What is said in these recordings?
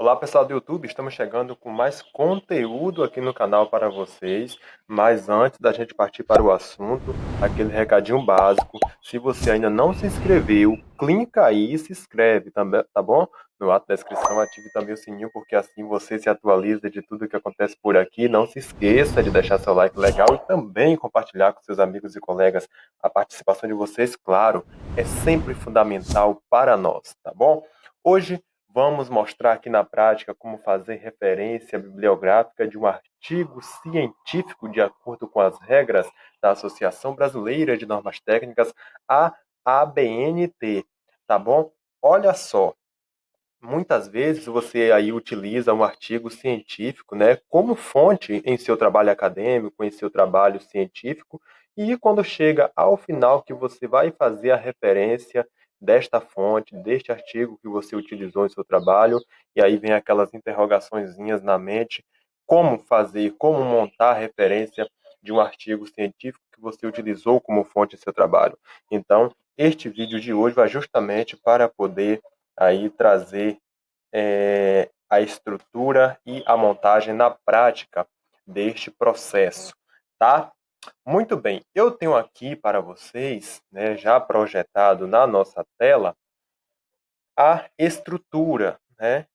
Olá pessoal do YouTube, estamos chegando com mais conteúdo aqui no canal para vocês. Mas antes da gente partir para o assunto, aquele recadinho básico. Se você ainda não se inscreveu, clica aí e se inscreve também, tá bom? No ato da inscrição, ative também o sininho, porque assim você se atualiza de tudo que acontece por aqui. Não se esqueça de deixar seu like legal e também compartilhar com seus amigos e colegas. A participação de vocês, claro, é sempre fundamental para nós, tá bom? Hoje vamos mostrar aqui na prática como fazer referência bibliográfica de um artigo científico de acordo com as regras da Associação Brasileira de Normas Técnicas, a ABNT, tá bom? Olha só, muitas vezes você aí utiliza um artigo científico, né, como fonte em seu trabalho acadêmico, em seu trabalho científico, e quando chega ao final que você vai fazer a referência desta fonte, deste artigo que você utilizou em seu trabalho, e aí vem aquelas interrogaçõezinhas na mente, como fazer, como montar a referência de um artigo científico que você utilizou como fonte em seu trabalho. Então, este vídeo de hoje vai justamente para poder aí trazer a estrutura e a montagem na prática deste processo, tá? Muito bem, eu tenho aqui para vocês, né, já projetado na nossa tela, a estrutura, né,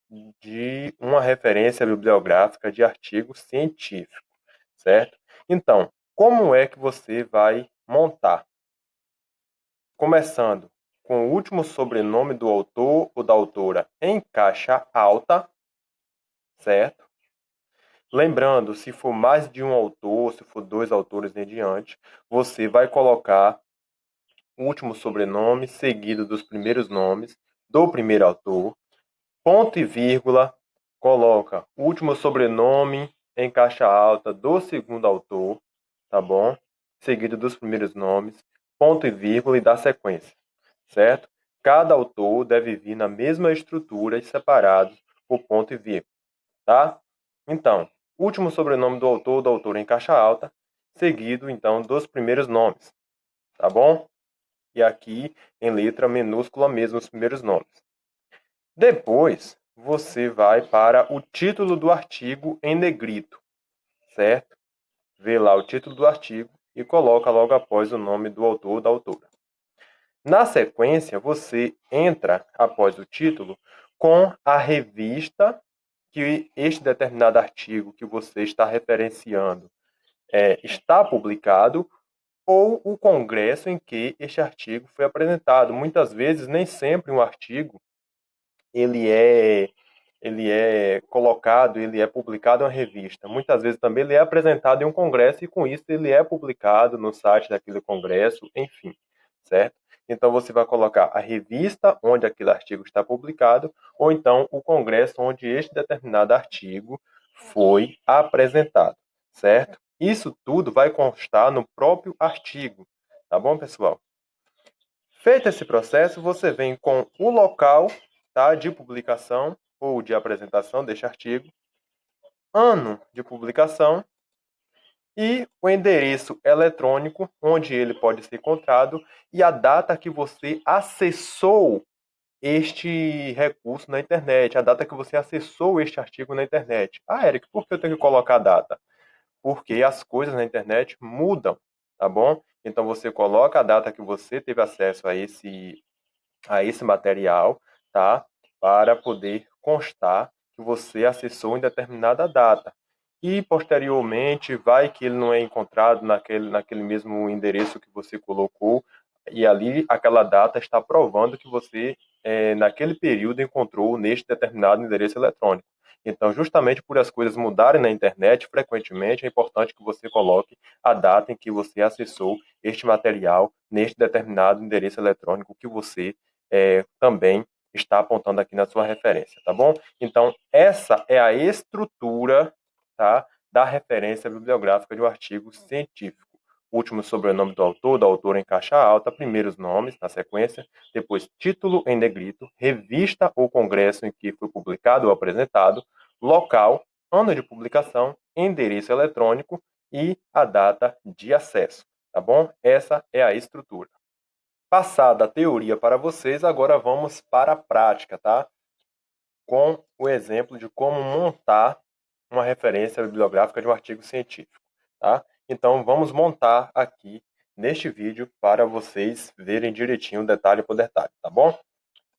de uma referência bibliográfica de artigo científico, certo? Então, como é que você vai montar? Começando com o último sobrenome do autor ou da autora em caixa alta, certo? Lembrando, se for mais de um autor, se for dois autores em diante, você vai colocar o último sobrenome seguido dos primeiros nomes do primeiro autor, ponto e vírgula, coloca o último sobrenome em caixa alta do segundo autor, tá bom? Seguido dos primeiros nomes, ponto e vírgula e dá sequência, certo? Cada autor deve vir na mesma estrutura e separados por ponto e vírgula, tá? Então, último sobrenome do autor ou da autora em caixa alta, seguido então dos primeiros nomes, tá bom? E aqui em letra minúscula mesmo os primeiros nomes. Depois, você vai para o título do artigo em negrito, certo? Vê lá o título do artigo e coloca logo após o nome do autor ou da autora. Na sequência, você entra após o título com a revista que este determinado artigo que você está referenciando está publicado ou o congresso em que este artigo foi apresentado. Muitas vezes, nem sempre um artigo ele é ele é colocado, ele é publicado em uma revista. Muitas vezes também ele é apresentado em um congresso e com isso ele é publicado no site daquele congresso, enfim, certo? Então você vai colocar a revista onde aquele artigo está publicado ou então o congresso onde este determinado artigo foi apresentado, certo? Isso tudo vai constar no próprio artigo, tá bom, pessoal? Feito esse processo, você vem com o local, tá, de publicação ou de apresentação deste artigo, ano de publicação e o endereço eletrônico onde ele pode ser encontrado e a data que você acessou este recurso na internet, a data que você acessou este artigo na internet. Ah, Eric, por que eu tenho que colocar a data? Porque as coisas na internet mudam, tá bom? Então você coloca a data que você teve acesso a esse material, tá? Para poder constar que você acessou em determinada data. E posteriormente, vai que ele não é encontrado naquele mesmo endereço que você colocou, e ali aquela data está provando que você, naquele período, encontrou neste determinado endereço eletrônico. Então, justamente por as coisas mudarem na internet frequentemente, é importante que você coloque a data em que você acessou este material neste determinado endereço eletrônico que você também está apontando aqui na sua referência, tá bom? Então, essa é a estrutura, tá, da referência bibliográfica de um artigo científico. Último sobrenome do autor, da autora em caixa alta, primeiros nomes na sequência, depois título em negrito, revista ou congresso em que foi publicado ou apresentado, local, ano de publicação, endereço eletrônico e a data de acesso, tá bom? Essa é a estrutura. Passada a teoria para vocês, agora vamos para a prática, tá? com o exemplo de como montar uma referência bibliográfica de um artigo científico, tá? Então, vamos montar aqui neste vídeo para vocês verem direitinho detalhe por detalhe, tá bom?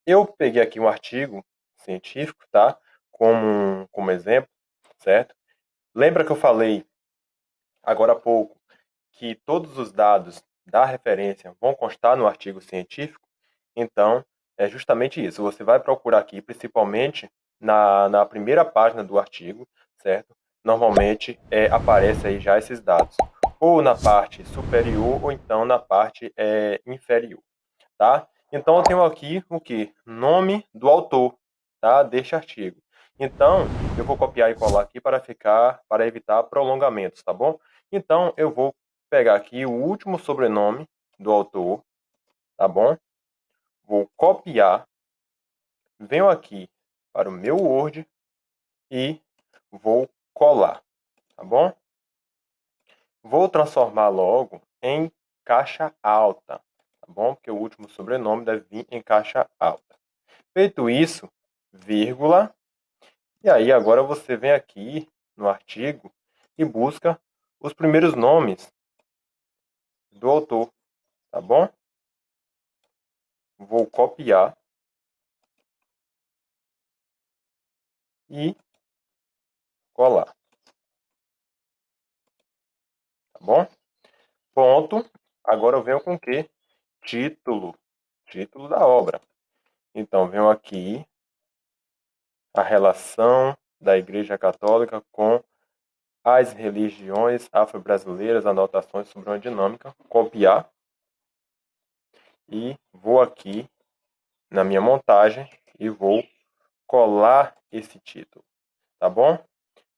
Eu peguei aqui um artigo científico, tá? Como exemplo, certo? Lembra que eu falei agora há pouco que todos os dados da referência vão constar no artigo científico? Então, é justamente isso. Você vai procurar aqui, principalmente na primeira página do artigo, certo? Normalmente aparece aí já esses dados, ou na parte superior, ou então na parte inferior, tá? Então, eu tenho aqui o que? Nome do autor, tá? Deste artigo. Então, eu vou copiar e colar aqui para evitar prolongamentos, tá bom? Então, eu vou pegar aqui o último sobrenome do autor, tá bom? Vou copiar, venho aqui para o meu Word e vou colar, tá bom? Vou transformar logo em caixa alta, tá bom? Porque o último sobrenome deve vir em caixa alta. Feito isso, vírgula, e aí agora você vem aqui no artigo e busca os primeiros nomes do autor, tá bom? Vou copiar e colar, tá bom? Ponto. Agora eu venho com o quê? Título. Título da obra. Então, venho aqui a relação da Igreja Católica com as religiões afro-brasileiras, anotações sobre uma dinâmica, copiar e vou aqui na minha montagem e vou colar esse título, tá bom?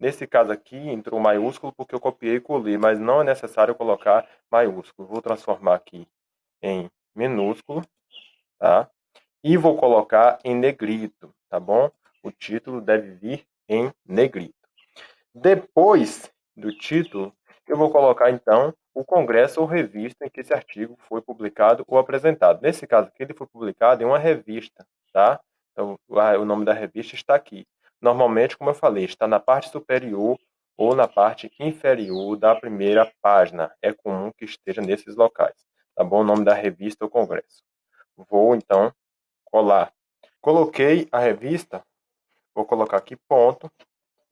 Nesse caso aqui entrou maiúsculo porque eu copiei e colei, mas não é necessário colocar maiúsculo. Vou transformar aqui em minúsculo, tá? E vou colocar em negrito, tá bom? O título deve vir em negrito. Depois do título, eu vou colocar então o congresso ou revista em que esse artigo foi publicado ou apresentado. Nesse caso aqui, ele foi publicado em uma revista, tá? Então, o nome da revista está aqui. Normalmente, como eu falei, está na parte superior ou na parte inferior da primeira página. É comum que esteja nesses locais, tá bom? O nome da revista ou congresso. Vou então colar. Coloquei a revista, vou colocar aqui ponto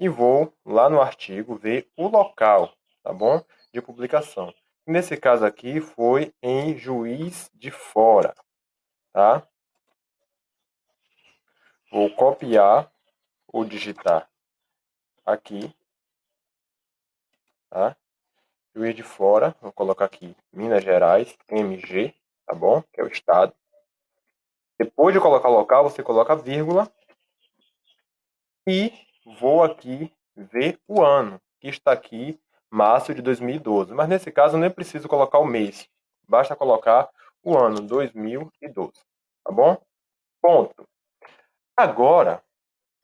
e vou lá no artigo ver o local, tá bom? De publicação. Nesse caso aqui foi em Juiz de Fora, tá? Vou copiar ou digitar aqui, tá? Juiz de Fora, vou colocar aqui Minas Gerais, MG, tá bom? Que é o estado. Depois de colocar local, você coloca vírgula e vou aqui ver o ano, que está aqui, março de 2012. Mas nesse caso, eu nem preciso colocar o mês. Basta colocar o ano, 2012. Tá bom? Ponto. Agora,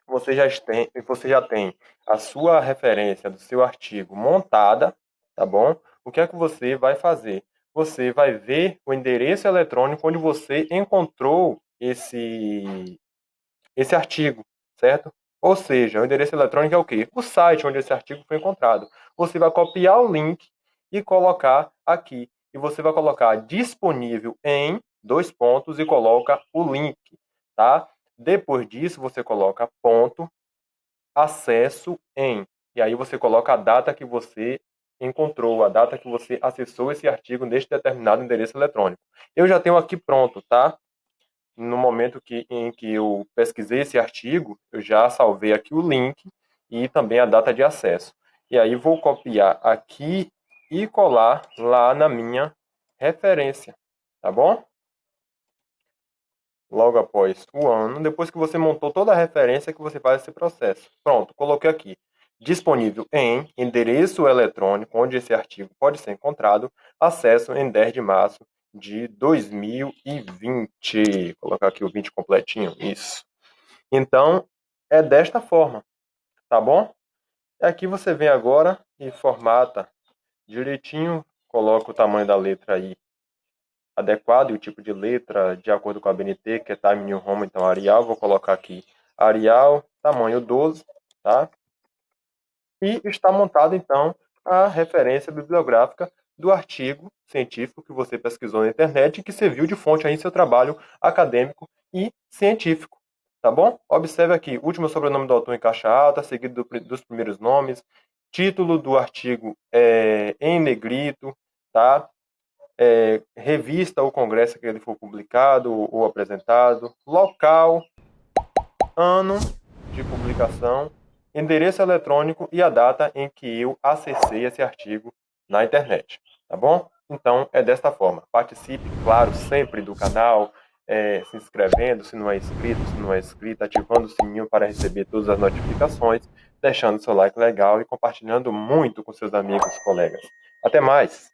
você já tem a sua referência do seu artigo montada, tá bom? O que é que você vai fazer? Você vai ver o endereço eletrônico onde você encontrou esse artigo, certo? Ou seja, o endereço eletrônico é o quê? O site onde esse artigo foi encontrado. Você vai copiar o link e colocar aqui. E você vai colocar disponível em dois pontos e coloca o link, tá? Depois disso, você coloca ponto, acesso em. E aí você coloca a data que você encontrou, a data que você acessou esse artigo neste determinado endereço eletrônico. Eu já tenho aqui pronto, tá? No momento em que eu pesquisei esse artigo, eu já salvei aqui o link e também a data de acesso. E aí vou copiar aqui e colar lá na minha referência, tá bom? Logo após o ano, depois que você montou toda a referência, que você faz esse processo. Pronto, coloquei aqui. Disponível em endereço eletrônico, onde esse artigo pode ser encontrado, acesso em 10 de março de 2020. Vou colocar aqui o 20 completinho, isso. Então, é desta forma, tá bom? Aqui você vem agora e formata direitinho, coloca o tamanho da letra aí adequado e o tipo de letra de acordo com a BNT, que é Time New Roman, então Arial. Vou colocar aqui Arial, tamanho 12, tá? E está montada, então, a referência bibliográfica do artigo científico que você pesquisou na internet e que serviu de fonte aí em seu trabalho acadêmico e científico, tá bom? Observe aqui, último sobrenome do autor em caixa alta, seguido dos primeiros nomes, título do artigo em negrito, tá? Revista ou congresso que ele for publicado ou apresentado, local, ano de publicação, endereço eletrônico e a data em que eu acessei esse artigo na internet, tá bom? Então, é desta forma. Participe, claro, sempre do canal, se inscrevendo, se não é inscrito, se não é inscrito, ativando o sininho para receber todas as notificações, deixando seu like legal e compartilhando muito com seus amigos e colegas. Até mais!